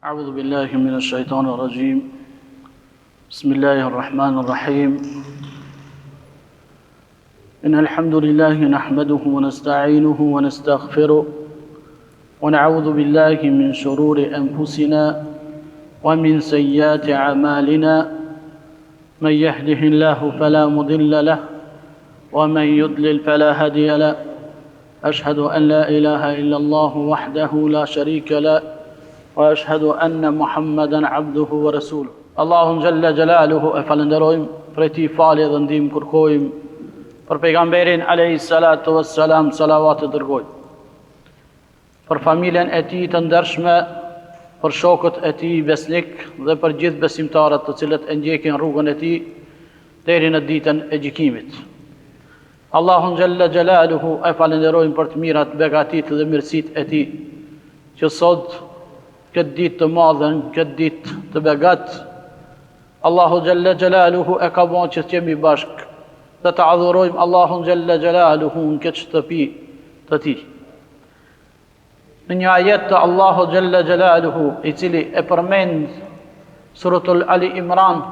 أعوذ بالله من الشيطان الرجيم بسم الله الرحمن الرحيم إن الحمد لله نحمده ونستعينه ونستغفره ونعوذ بالله من شرور أنفسنا ومن سيئات أعمالنا من يهده الله فلا مضل له ومن يضلل فلا هادي له أشهد أن لا إله إلا الله وحده لا شريك له وأشهد أن محمدا عبده ورسوله اللهم جل جلاله e falenderojmë për ti falje dhe ndihmë kërkojmë për pejgamberin alayhi salatu wassalam salavat e dërgojmë për familjen e tij të ndershme për shokët e tij besnik dhe për gjithë besimtarët të cilët e ndjekin rrugën e tij deri në ditën e gjykimit. Allahun Jalla Jalaluhu e falenderojmë për të mirat, begatit dhe mirësitë e tij që sot këtë ditë të madhen, këtë ditë të begat, Allahu Jalla Jalaluhu e ka bën që të jemi bashkë dhe të adhurojmë Allahun Jalla Jalaluhu në këtë shtëpi të tij. Në një ajet të Allahu Jalla Jalaluhu i cili e përmend suratul Ali Imran,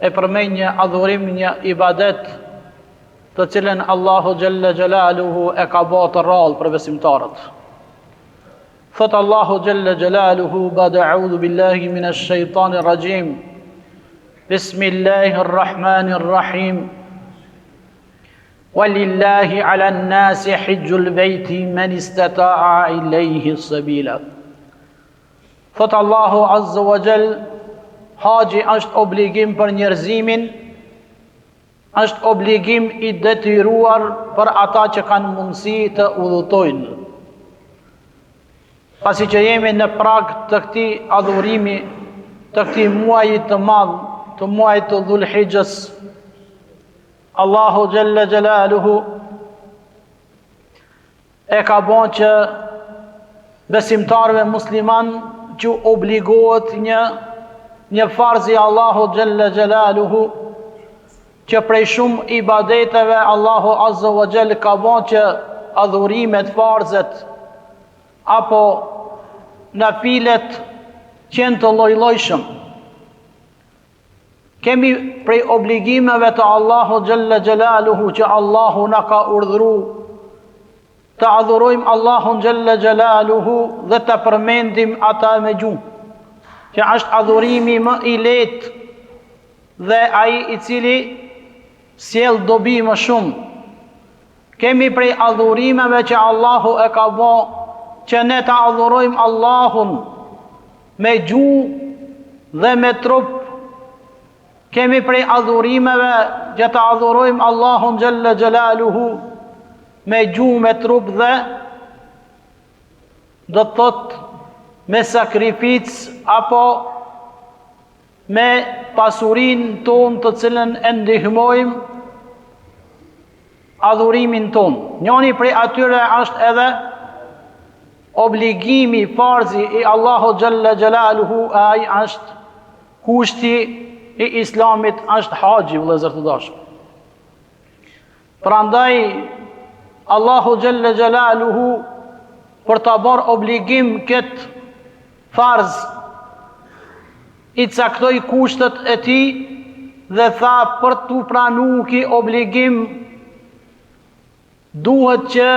e përmend një adhurim, një ibadet të cilën Allahu Jalla Jalaluhu e ka bërë të rrallë për besimtarët. Thot Allahu Jalla Jalaluhu ba'da a'udhu billahi minash shaitanir rajim. Bismillahir rahmanir rahim. Walillahi 'alan nasi hajjul bayti man istata'a ilayhi sabila. Thot Allahu Azza wa Jall, haji është obligim për njerëzimin, është obligim i detyruar për ata që kanë mundësi të udhëtojnë. Pasi që jemi në prag të këtij adhurimi, të këtij muaji të madh, të muajit të Dhulhijhes, Allahu Jalla Jalaluhu e ka bën që besimtarëve musliman që obligohet një farz i Allahu Jalla Jalaluhu, që prej shumë ibadeteve Allahu Azza wa Jall ka bën që adhurimet, farzet apo nafilet qenë të lloj-llojshëm. Kemi prej obligimeve të Allahu Jalla Jalaluhu që Allahu na ka urdhëruar të adhurojmë Allahun Jalla Jalaluhu dhe të përmendim ata me gjuhë, që është adhurimi më i lehtë dhe ai i cili sjell dobi më shumë. Kemi prej adhurimeve që Allahu e ka bërë që ne të adhurojmë Allahun me gjuhë dhe me trup. Kemi prej adhurimeve që të adhurojmë Allahun Jalla Jalaluhu me gjuhë, me trup dhe do të thot me sakrificë apo me pasurinë tonë të cilën e ndihmojmë adhurimin tonë. Njëri prej atyre është edhe obligimi, farzi i Allahu Jalla Jalaluhu, ai është kushti i Islamit, është haxhi, vëllezër të dashur. Prandaj Allahu Jalla Jalaluhu për ta bërë obligim këtë farz i caktoi kushtet e tij dhe tha për tu pranuar ky obligim duhet që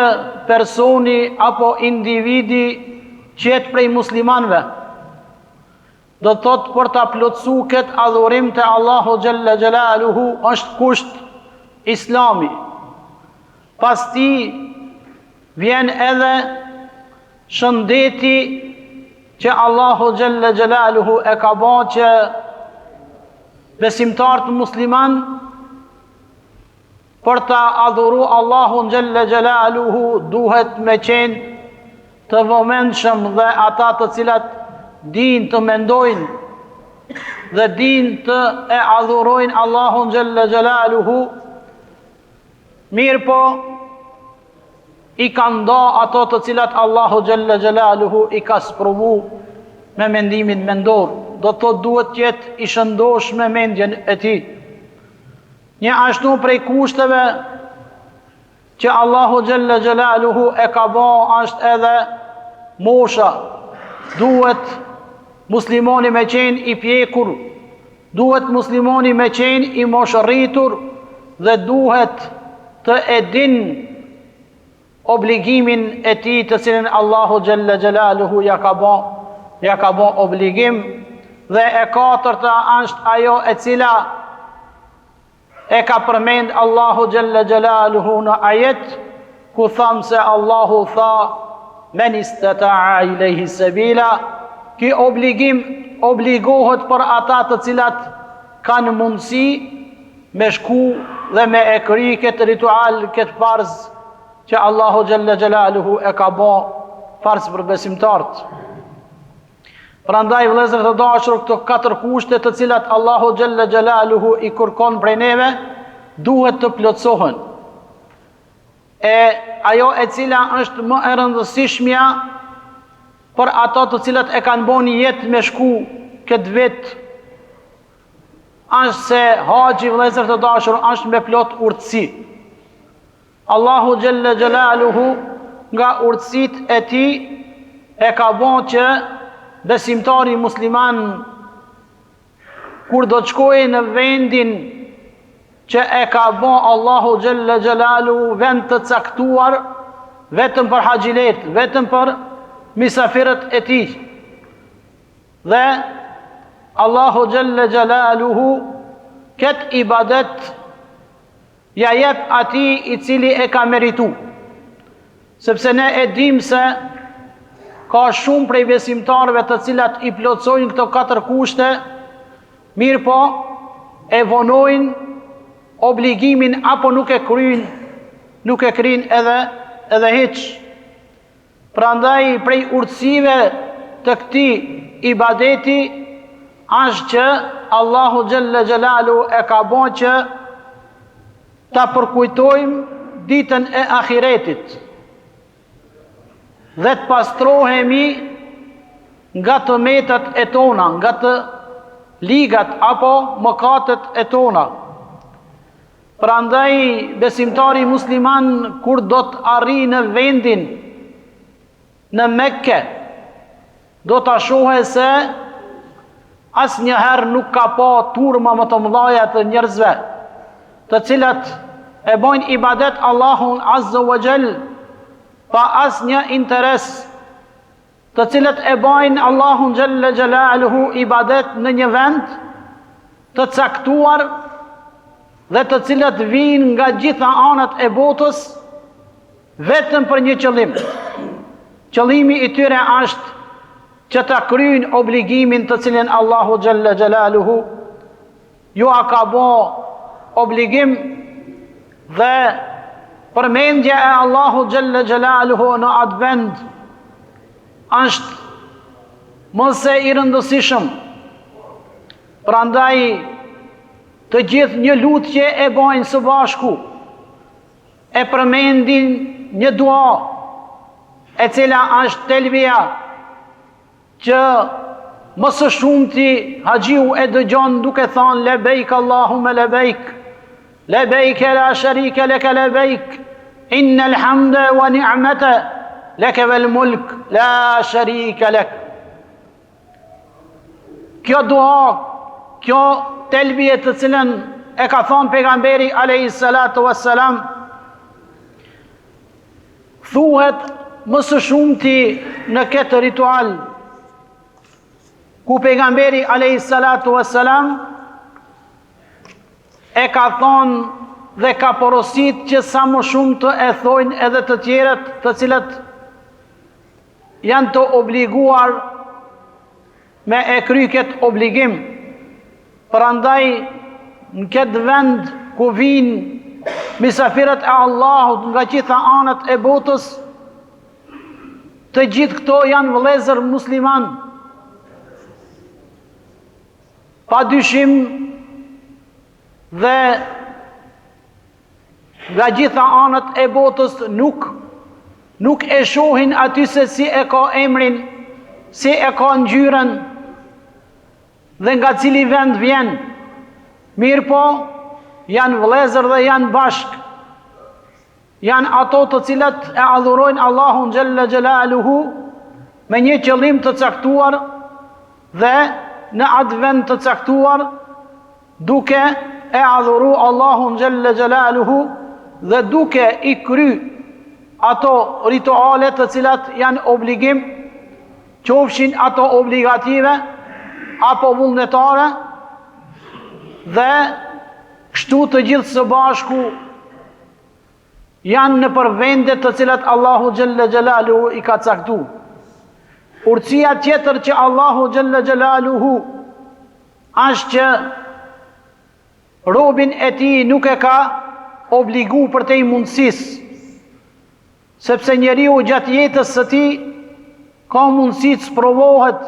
personi apo individi qetë prej muslimanve. Do të thot për ta plotësuar këtë adhurim të Allahu Jalla Jalaluhu është kusht Islami. Pas ti vjen edhe shëndeti që Allahu Jalla Jalaluhu e ka bërë që besimtarët musliman për ta adhuru Allahun Jalla Jalaluhu duhet me qenë të vëmendshëm dhe ata të cilat din të mendojnë dhe din të e adhurojnë Allahun Jalla Jalaluhu, mirë po i kanë nda ato të cilat Allahu Jalla Jalaluhu i ka sprovu me mendimin mendor. Do të duhet jetë i shëndosh me mendjen e tij. Një ashtu prej kushteve që Allahu Jalla Jalaluhu e ka bërë është edhe mosha. Duhet muslimoni me qenë i pjekur, duhet muslimoni me qenë i moshërritur dhe duhet të edin obligimin e tij të cilin Allahu xhalla xjalaluhu ja ka bë obligim. Dhe e katërta është ajo e cila e ka përmend Allahu xhalla xjalaluhu në ajet, ku thamë se Allahu tha men istata'a ilayhi sabila, ki obligim obligohet për ata të cilat kanë mundësi me shku dhe me e kry këtë ritual, këtë farz që Allahu xhalla xjalaluhu e ka bë farz për besimtarët. Prandaj vëllezër të dashur, këto 4 kushte të cilat Allahu xhalla xjalaluhu i kërkon prej neve duhet të plotësohen. E ajo e cila është më e rëndësishmja për ato të cilat e kanë bën jetë me shku këtë vit, është se haxhi, vëllezër të dashur, është me plot urtësi. Allahu xhalla xjalaluhu nga urtësitë e tij e ka bën që besimtari musliman kur do të shkojë në vendin që e ka bën Allahu xhalla xjalaluhu, vend të caktuar vetëm për haxhilet, vetëm për misafirët e tij. Dhe Allahu xhalla xjalaluhu këtë ibadet ja jep atij i cili e ka meritu. Sepse ne e dim se ka shumë prej besimtarëve të cilat i plotësojnë këto 4 kushte, mirë po e vonojnë obligimin apo nuk e kryin edhe hiç. Prandaj prej urtësive të këtij ibadeti është që Allahu xhalla xjalalu e ka bën që ta përkujtojmë ditën e ahiretit dhe të pastrohemi nga të metat e tona, nga të ligat apo mëkatet e tona. Prandaj besimtari musliman kur do të arrijë në vendin në Mekke, do të shohë se asnjëherë nuk ka pa turma më të mëdha të njerëzve, të cilat e bojnë ibadet Allahun Azza wa Jall pa asnjë interes, të cilat e bajnë Allahun xhalla xjalaluhu ibadet në një vend të caktuar dhe të cilat vinë nga gjitha anët e botës vetëm për një qëllim. Qëllimi i tyre është që ta kryejnë obligimin të cilin Allahu xhalla xjalaluhu ju a ka bë obligim. Dhe përmendja e Allahu xhalla xjalaluhu në atë vend është më se i rëndësishëm. Prandaj të gjithë një lutje e bojnë së bashku, e përmendin një dua e cila është telbia, që më së shumti haxhiu e dëgjon duke thënë lebejk Allahume lebejk, lebejk la sharika laka lebejk, innal hamda wa ni'mata laka wal mulk la sharika lak. Kjo dua, kjo telbie të cilën e ka thonë pejgamberi alayhi salatu wassalam, thuhet më së shumti në këtë ritual, ku pejgamberi alayhi salatu wassalam e ka thonë dhe ka porosit që sa më shumë të e thojnë edhe të tjerët të cilat janë të obliguar me e kry këtë obligim. Prandaj në këtë vend ku vinë misafirët e Allahut nga gjitha anët e botës, të gjithë këto janë vëllezër musliman. Pa dyshim dhe nga gjitha anët e botës nuk e shohin aty se si e ka emrin, si e ka ngjyrën dhe nga cili vend vjen. Mirë po, janë vëllezër dhe janë bashk. Janë ato të cilat e adhurojnë Allahun xhalla xjalaluhu me një qëllim të caktuar dhe në advent të caktuar duke e adhuru Allahun xhalla xjalaluhu dhe duke i kry ato rituale të cilat janë obligim, qofshin ato obligative apo vullnetare, dhe kështu të gjithë së bashku janë në përvendet të cilat Allahu xhalla xjalaluhu i ka caktuar. Urtësia tjetër që Allahu xhalla xjalaluhu është që robin e tij nuk e ka obligu për te i mundësisë, sepse njeriu gjatë jetës së tij ka mundësi të sprovohet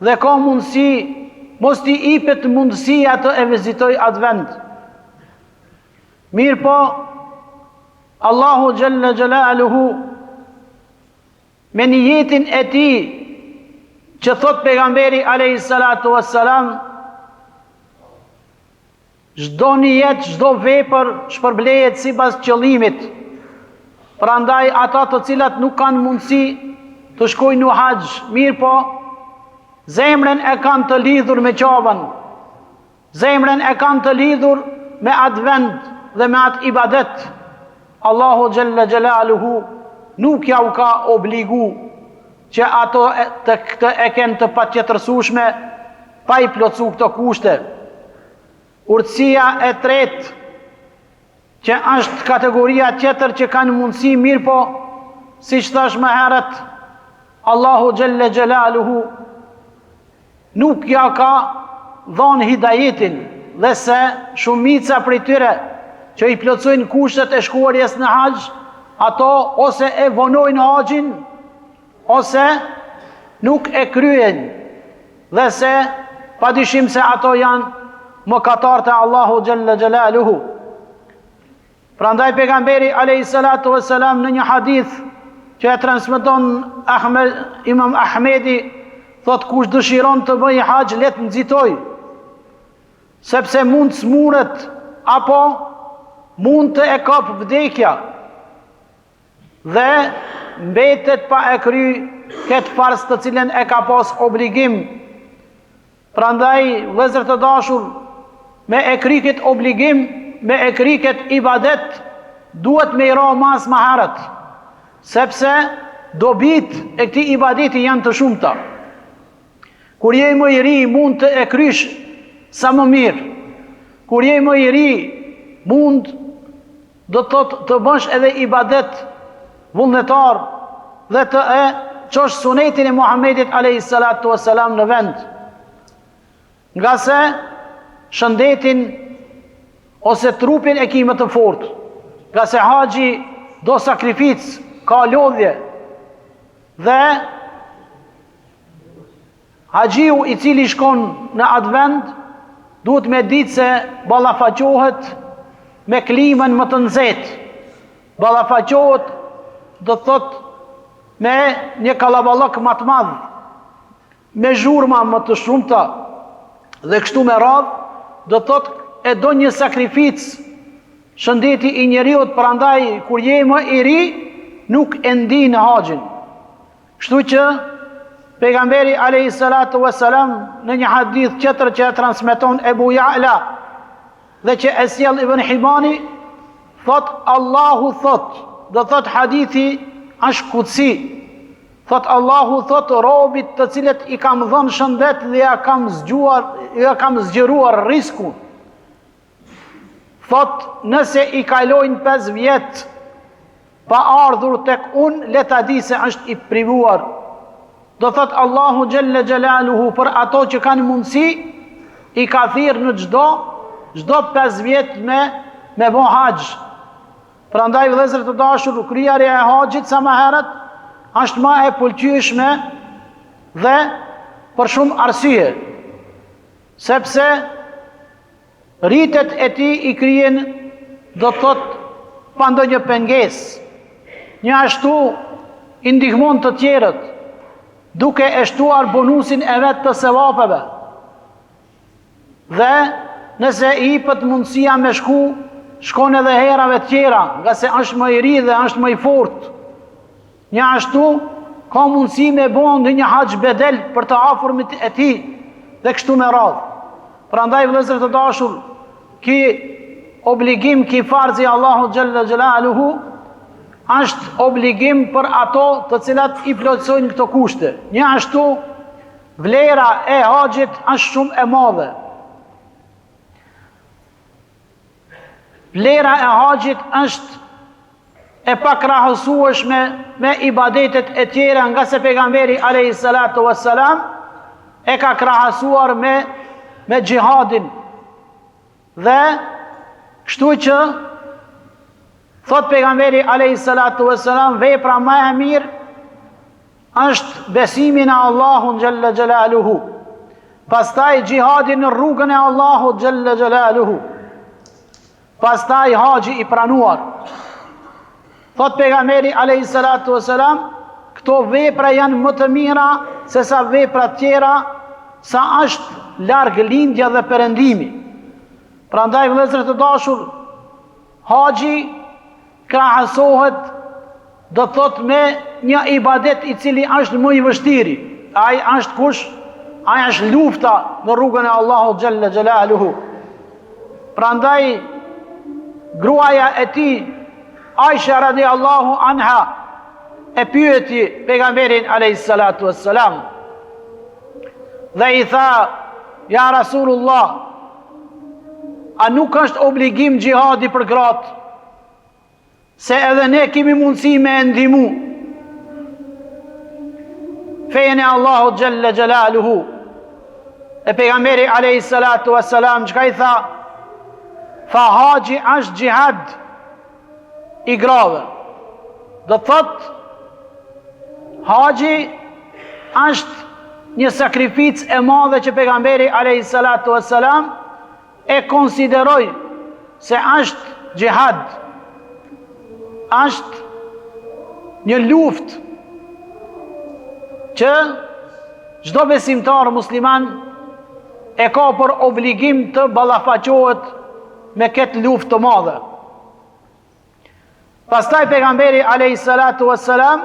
dhe ka mundësi mos t'i ipet mundësia të e vizitoj atë vend. Mirë po, Allahu xhalla xjalaluhu me një jetin e tij që thot pejgamberi alayhi salatu wassalam, çdo një jetë, çdo vepër shpërblehet sipas qëllimit. Prandaj ata të cilat nuk kanë mundësi të shkojnë në haxh, mirë po, zemrën e kanë të lidhur me Ka'bën, zemrën e kanë të lidhur me atë vend dhe me atë ibadet, Allahu xhalla xjalaluhu nuk ja u ka obligu që ato të e kenë të patjetërsueshme pa i plotësuar këto kushte. Urtësia e tretë, që është kategoria tjetër që kanë mundësi, mirë po, si që thash më herët, Allahu xhalla xjalaluhu nuk ja ka dhënë hidajetin, dhe se shumica prej tyre që i plotësojnë kushtet e shkuarjes në haxh, ato ose e vonojnë haxhin, ose nuk e kryen, dhe se padyshim se ato janë mëkatarët e Allahu xhalla xjalaluhu. Prandaj pejgamberi alayhi salatu wassalam në një hadith që e transmeton Imam Ahmedi, thot kush dëshiron të bëjë haxh le të nxitoj, sepse mund smuret apo mund të e kap vdekja dhe mbetet pa e kry këtë farz të cilën e ka pas obligim. Prandaj vëllezër të dashur, me e kry këtë obligim, me e kry këtë ibadet, duhet me i ra mas më herët, sepse dobit e këtij ibadeti janë të shumta. Kur je më i ri mund të e krysh sa më mirë. Kur je më i ri mund do të bësh edhe ibadet vullnetar dhe të e qosh sunetin e Muhammedit alayhi salatu wassalam në vend. Nga se shëndetin ose trupin e ki më të fort. Nga se haxhi do sakrificë, ka lodhje, dhe haxhiu i cili shkon në atë vend duhet me ditë se ballafaqohet me klimën më të nxehtë. Ballafaqohet do thot me një kallaballok më të madh, me zhurma më të shumta, dhe kështu me radhë, do thot e do një sakrificë shëndeti i njeriut. Prandaj kur je më i ri nuk e ndin haxhin. Kështu që pejgamberi alayhi salatu wassalam në një hadith tjetër që e transmeton Ebu Ja'la dhe që e sjell Ibn Hibani, thot Allahu thot, do thot hadithi është kutsi, thot Allahu thot robit të cilët i kam dhënë shëndet dhe ja kam zgjeruar riskun, thot nëse i kalojnë 5 vjet pa ardhur tek unë, le ta di se është i privuar. Do thot Allahu xhalla xjalaluhu për ato që kanë mundësi, i ka thirrë në çdo 5 vjet me bo haxh. Prandaj vëllezër të dashur, kryerja e haxhit sa më herët është më e pëlqyeshme dhe për shumë arsye, sepse rritet e tij i kryen do thot pa ndonjë pengesë. Një ashtu i ndihmon të tjerët, duke e shtuar bonusin e vetë të sevapeve. Dhe nëse i jepet mundësia me shkon edhe herave tjera, nga se është më i ri dhe është më i fortë. Një ashtu ka mundësi me bo ndë një haqë bedel për të afërmit e ti dhe kështu me radhë. Prandaj vëllezër të dashur, ki obligim, ki farzi Allahu Gjelle Gjelaluhu është obligim për ato të cilat i plotësojnë këto kushte. Një ashtu vlera e haxhit është shumë e madhe. Vlera e haxhit është e pakrahasueshme me ibadetet e tjera, nga se pejgamberi alayhi salatu wassalam e ka krahasuar me xhihadin. Dhe kështu që thot pejgamberi alayhi salatu wassalam, vepra më e mirë është besimi në Allahun Gjelle Gjelaluhu, pastaj xhihadi në rrugën e Allahut Gjelle Gjelaluhu, pastaj haxhi i pranuar. Thot pejgamberi alayhi salatu wassalam, këto vepra janë më të mira se sa vepra tjera, sa është larg lindja dhe perëndimi. Prandaj vëllezër të dashur, haxhi krahasohet do thot me një ibadet i cili është më i vështiri. Ai është kush? Ai është lufta në rrugën e Allahut Gjelle Gjelaluhu. Prandaj gruaja e tij Aisha radiallahu anha e pyeti pejgamberin alayhi salatu wassalam dhe i tha, ja Rasulullah, a nuk është obligim xhihadi për gratë, se edhe ne kemi mundësi me ndihmu fejen e Allahut Gjelle Gjelaluhu? E pejgamberi alayhi salatu wassalam çka i tha? Tha, haxhi është xhihad i grave. Do thot, haxhi është një sakrificë e madhe që pejgamberi alayhi salatu wassalam e konsideroi se është xhihad, është një luftë që çdo besimtar musliman e ka për obligim të ballafaqohet me këtë luftë të madhe. Pastaj pejgamberi alayhi salatu wassalam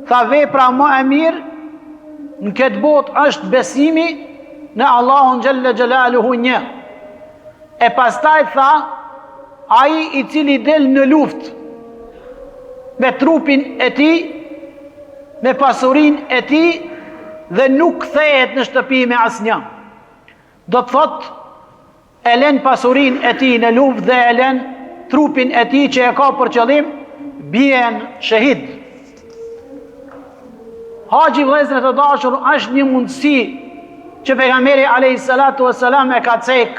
tha, vepra më e mirë në këtë botë është besimi në Allahun Gjelle Gjelaluhu një. E pastaj tha, ai i cili del në luftë me trupin e tij, me pasurinë e tij, dhe nuk kthehet në shtëpi me asnjë. Do të thot, e lën pasurinë e tij në luftë dhe e lën trupin e tij që e ka për qëllim, bien shahid. Haxhi vëllezër të dashur është një mundësi që pejgamberi alayhi salatu wassalam e ka cek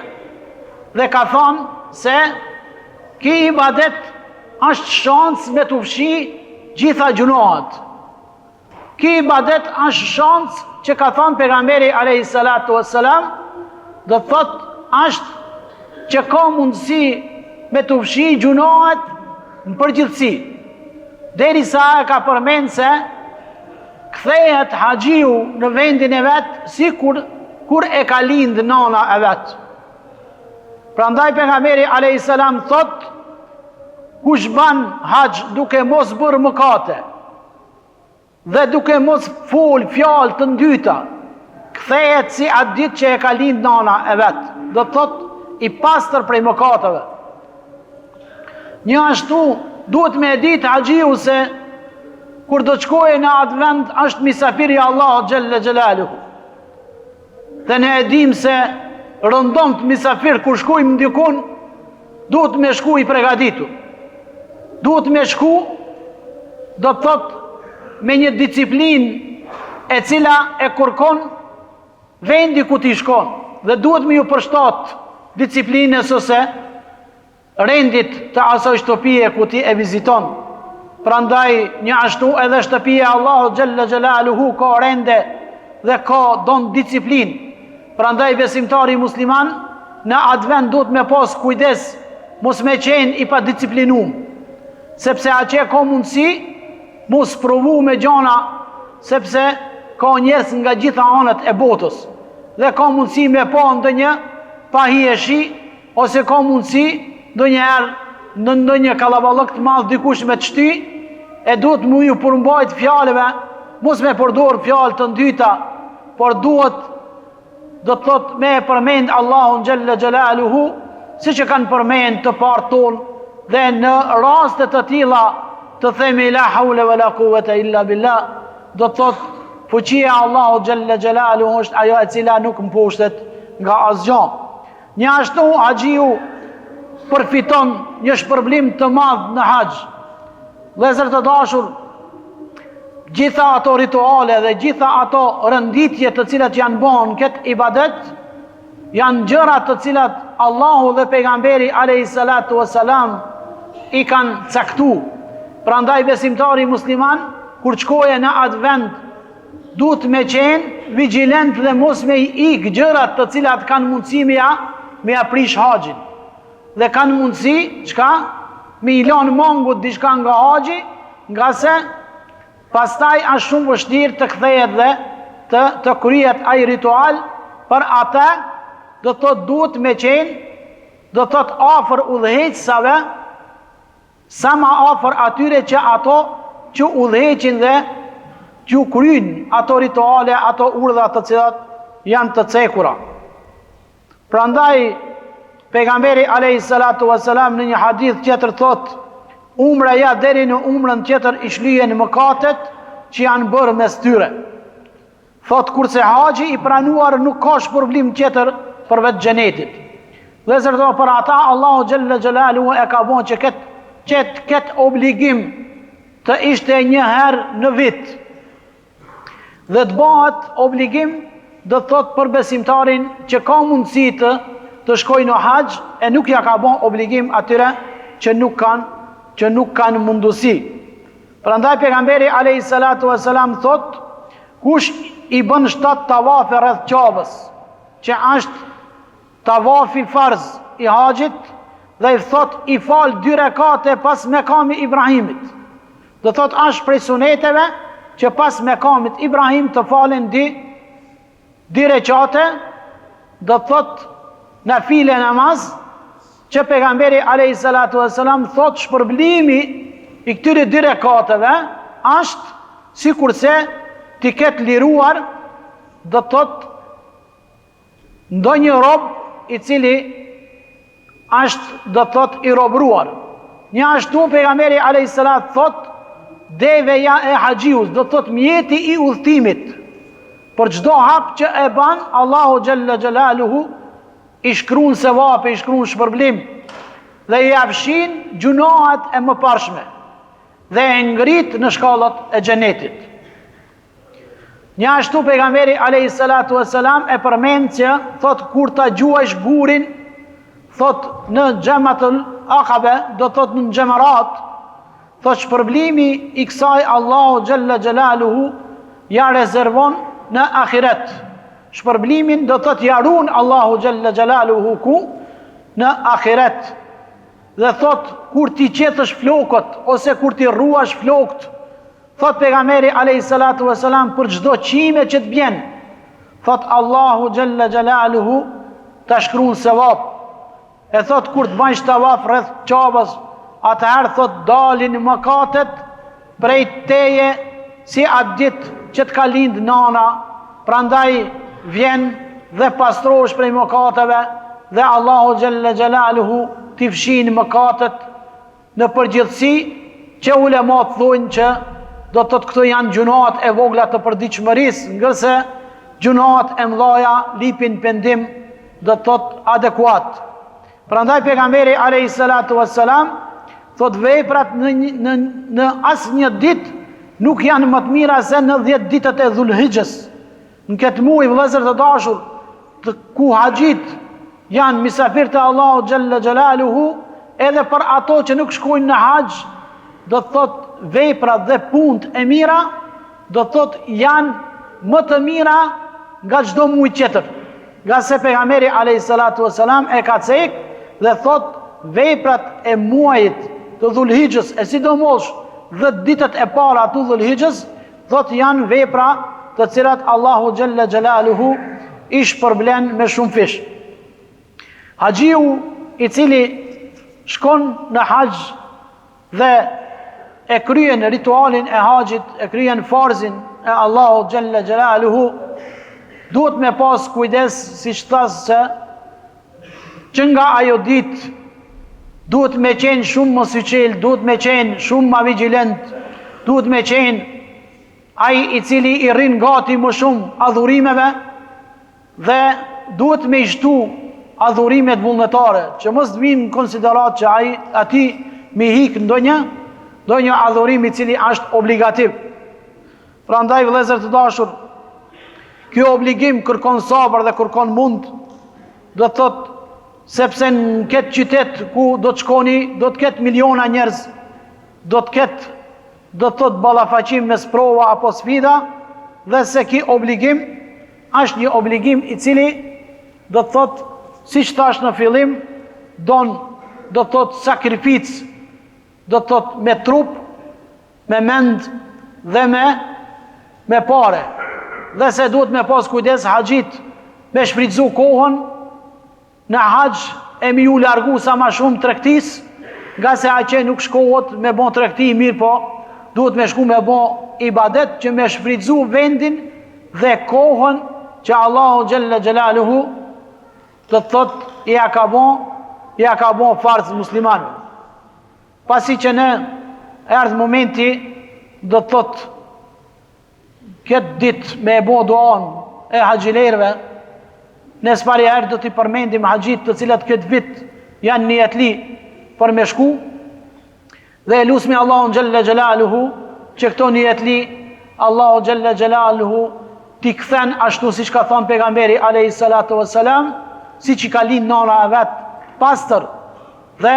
dhe ka thonë se ki ibadet është shans me të fshi gjitha gjunohat. Ki ibadet është shans që ka thonë pejgamberi alayhi salatu wassalam, do thot është që ka mundësi me të fshi gjunohat në përgjithësi. Derisa e ka përmend se kthehet haxhiu në vendin e vet si kur e ka lind nana e vet. Prandaj pejgamberi alayhi salam thot, kush ban haxh duke mos bërë mëkate dhe duke mos fol fjalë të ndyta, kthehet si atë ditë që e ka lind nana e vet. Do thot, i pastër prej mëkateve. Një ashtu duhet me ditë haxhiu se kur do të shkojë në atë vend është misafiri Allahut Gjelle Gjelaluhu. Dhe ne e dim se rëndom të misafir kur shkojmë ndikun, duhet me shku i përgatitur. Duhet me shku, do të thot, me një disiplinë e cila e kërkon vendi ku ti shkon, dhe duhet me ju përshtat disiplinës ose rendit të asaj shtëpie ku ti e viziton. Prandaj një ashtu edhe shtëpia Allahu Gjelle Gjelaluhu ka rende dhe ka don disiplinë. Prandaj besimtari musliman në atë vend duhet me pas kujdes mos me qenë i pa disiplinum, sepse aqe ka mundësi mos provu me gjana, sepse ka njerëz nga gjitha anët e botës dhe ka mundësi me pa ndonjë pahieshi, ose ka mundësi ndonjëherë në ndonjë kallaballok të madh dikush me të shty e duhet mu ju përmbajt fjalëve, mos me përdor fjalë të ndyta, por duhet do të thot me përmend Allahun xhalla xjalaluhu, siç e kanë përmend të parë tonë, dhe në raste të tilla të themi la haula wala quwata illa billah, do të thot fuqia Allahu xhalla xjalaluhu është ajo e cila nuk mposhtet nga asgjë. Një ashtu haxhiu përfiton një shpërblim të madh në haxh. Vëllezër të dashur, gjitha ato rituale dhe gjitha ato rënditje të cilat janë bën këtë ibadet, janë gjëra të cilat Allahu dhe pejgamberi alayhi salatu wassalam i kanë caktuar. Prandaj besimtari musliman kur shkoje në atë vend duhet me qenë vigjilent dhe mos me i ik gjërat të cilat kanë mundësi me aprish haxhin. Dhe kanë mundësi çka me i lanë mangut diçka nga haxhi, nga se pastaj është shumë vështirë të kthehet dhe të kryhet ai ritual. Për ata do thot duhet me qenë do thot afër udhëheqësave, sa ma afër atyre që ato që udhëheqin dhe që kryjnë ato rituale, ato urdha të cilat janë të cekura. Prandaj pejgamberi alayhi salatu wassalam në një hadith tjetër thot, umraja deri në umrën tjetër i shlyhen mëkatet që janë bërë mes tyre. Thot kurse haxhi i pranuar nuk ka shpërblim tjetër përveç xhenetit. Dhe zërdo për ata Allahu xhalla xjalaluhu e ka bën që këtë obligim të ishte një herë në vit. Dhe të bëhet obligim do të thot për besimtarin që ka mundësi të shkojë në haxh e nuk ja ka bën obligim atyre që nuk kanë mundësi. Prandaj pejgamberi alayhi salatu wassalam thot, kush i bën 7 tavafe rreth Ka'bës, që është tavafi farz i haxhit, dhe i thot i fal 2 rekate pas mekami Ibrahimit. Do thot është prej suneteve që pas mekamit Ibrahim të falen 2 rekate, do thot nafile namaz, që pejgamberi alayhi salatu wassalam thot shpërblimi i këtyre 2 rekateve është sikurse ti ketë liruar, do thot ndonjë rob i cili është do thot i robruar. Një ashtu pejgamberi alayhi salat thot deveja e haxhiut, do thot mjeti i udhëtimit. Për çdo hap që e ban, Allahu xhalla xjalaluhu i shkruan sevap, i shkruan shpërblim dhe i afshin gjunohat e mëparshme dhe e ngrit në shkallët e xhenetit. Një ashtu pejgamberi alayhi salatu wassalam e përmend që thot kur ta gjuajsh gurin, thot në Xhamatul Aqaba, do thot në xhamarat, thot shpërblimi i kësaj Allahu xhalla xjalaluhu ja rezervon në ahiret. Shpërblimin do thot ja ruan Allahu xhalla xjalaluhu ku në ahiret. Dhe thot kur ti qetësh flokët ose kur ti ruash flokët, thot pejgamberi alayhi salatu wassalam për çdo qime që të bjen, thot Allahu xhalla xjalaluhu ta shkruan sevap. E thot kur të bëjsh tavaf rreth Ka'bës, atëherë thot dalin mëkatet prej teje si atë ditë që të ka lind nana. Prandaj vjen dhe pastrohesh prej mëkateve dhe Allahu xhalla xjalaluhu t'i fshin mëkatet në përgjithësi, që ulemat thonë që do të thotë këto janë gjunaat e vogla të përditshmërisë, ngërse gjunaat e mëdha lipin pendim do të thotë adekuat. Prandaj pejgamberi alayhi salatu wassalam thot veprat në asnjë ditë nuk janë më të mira se në 10 ditët e Dhulhijhes. Në këtë muaj vëllezër të dashur, ku haxhit janë misafir të Allahu xhalla xjalaluhu, edhe për ato që nuk shkojnë në haxh, do të thot veprat dhe punët e mira do të thot janë më të mira nga çdo muaj tjetër. Nga se pejgamberi alayhi salatu wassalam e ka cek dhe thot veprat e muajit të Dhulhijhes, e sidomos 10 ditët e para të Dhulhijhes, thot janë vepra të cilat Allahu xhalla xjalaluhu i shpërblen me shumë fish. Haxhiu i cili shkon në haxh dhe e kryen ritualin e haxhit, e kryen farzin e Allahu xhalla xjalaluhu, duhet me pas kujdes, siç thas se që nga ajo ditë duhet me qenë shumë më syqel, duhet me qenë shumë më vigjilent, duhet me qenë ai i cili i rrin gati më shumë adhurimeve dhe duhet me shtu adhurimet vullnetare, që mos të vinë në konsiderat që ai ati me hik ndonjë adhurim i cili është obligativ. Prandaj vëllezër të dashur, ky obligim kërkon sabër dhe kërkon mund, do të thotë sepse në këtë qytet ku do të shkoni, do të ketë miliona njerëz, do të thotë ballafaqim me sprova apo sfida, dhe se ky obligim është një obligim i cili do të thotë, siç thash në fillim, do të thotë sakrificë, do të thotë me trup, me mend dhe me pare. Dhe se duhet me pas kujdes haxhit me shfrytzu kohën në haxh e mi u largu sa ma shumë tregtis, nga se aqe nuk shkohet me bon tregti mirë, po duhet me shku me bon ibadet që me shfrytzu vendin dhe kohën që Allahu xhalla xjalaluhu do të thotë ja ka bon farz muslimanëve. Pasi që në erdhë momenti do të thotë këtë ditë me e bo duan e haxhilerëve, nësë pari herë do t'i përmendim haxhit të cilat këtë vit janë nijetli për me shku, dhe e lusmi Allahu xhalla xjalaluhu që këto nijetli Allahu xhalla xjalaluhu t'i kthen ashtu si që ka thonë pejgamberi alayhi salatu wassalam, si që ka linë nana e vetë pastër dhe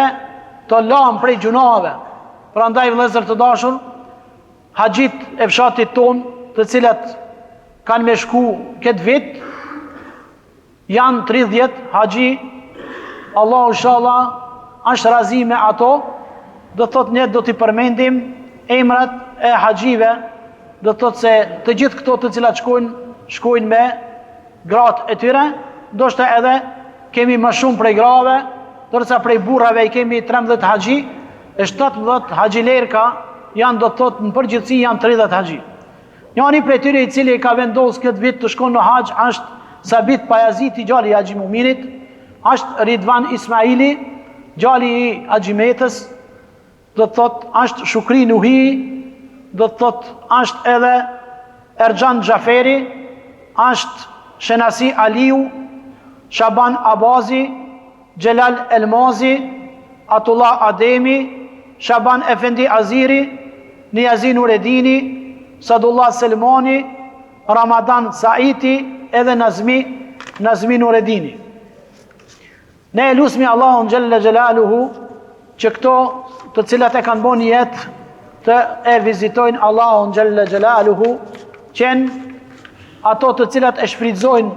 të lamë prej gjunave. Prandaj vëllezër të dashur, haxhit e fshatit ton, të cilat kanë me shku këtë vit, janë 30 haxhi, Allahu inshallah është razi me ato, do të thotë ne do t'i përmendim emrat e haxhive, do të thotë se të gjithë këto të cilat shkojnë me gratë e tyre, ndoshta edhe kemi më shumë prej grave, ndërsa prej burrave i kemi 13 haxhi, e 17 haxhilerka janë, do të thotë në përgjithësi janë 30 haxhi. Njëri prej tyre i cili ka vendosur këtë vit të shkon në haxh është Sabit Pajaziti, gjali i Haxhi Muminit, është Ridvan Ismaili, gjali i Haxhimetës, do të thotë është Shukri Nuhi, do të thotë është edhe Erxhan Xhaferi, është Shenasi Aliu, Shaban Abazi, Gjelal Elmazi, Atullah Ademi, Shaban Efendi Aziri, Niazi Nuredini, Sadullah Selmani, Ramadan Saiti, edhe Nazmi Nuredini. Ne e lusmi Allahun xhalla xjalaluhu që këto të cilat e kanë bon jetë të e vizitojnë Allahun xhalla xjalaluhu, qenë ato të cilat e shfrytëzojnë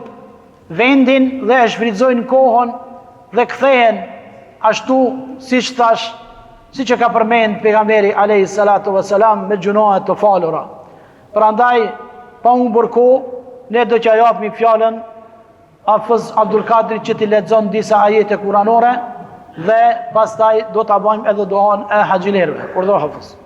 vendin dhe e shfrytëzojnë kohën dhe kthehen ashtu siç thash, siç e ka përmend pejgamberi alayhi salatu wassalam, me gjunohet të falura. Prandaj pa humbur kohë, ne do t'ja japim fjalën Hafiz Abdul Kadrit që t'i lexon disa ajete kuranore dhe pastaj do ta bëjmë edhe duan e haxhilerëve. Urdhër Hafiz.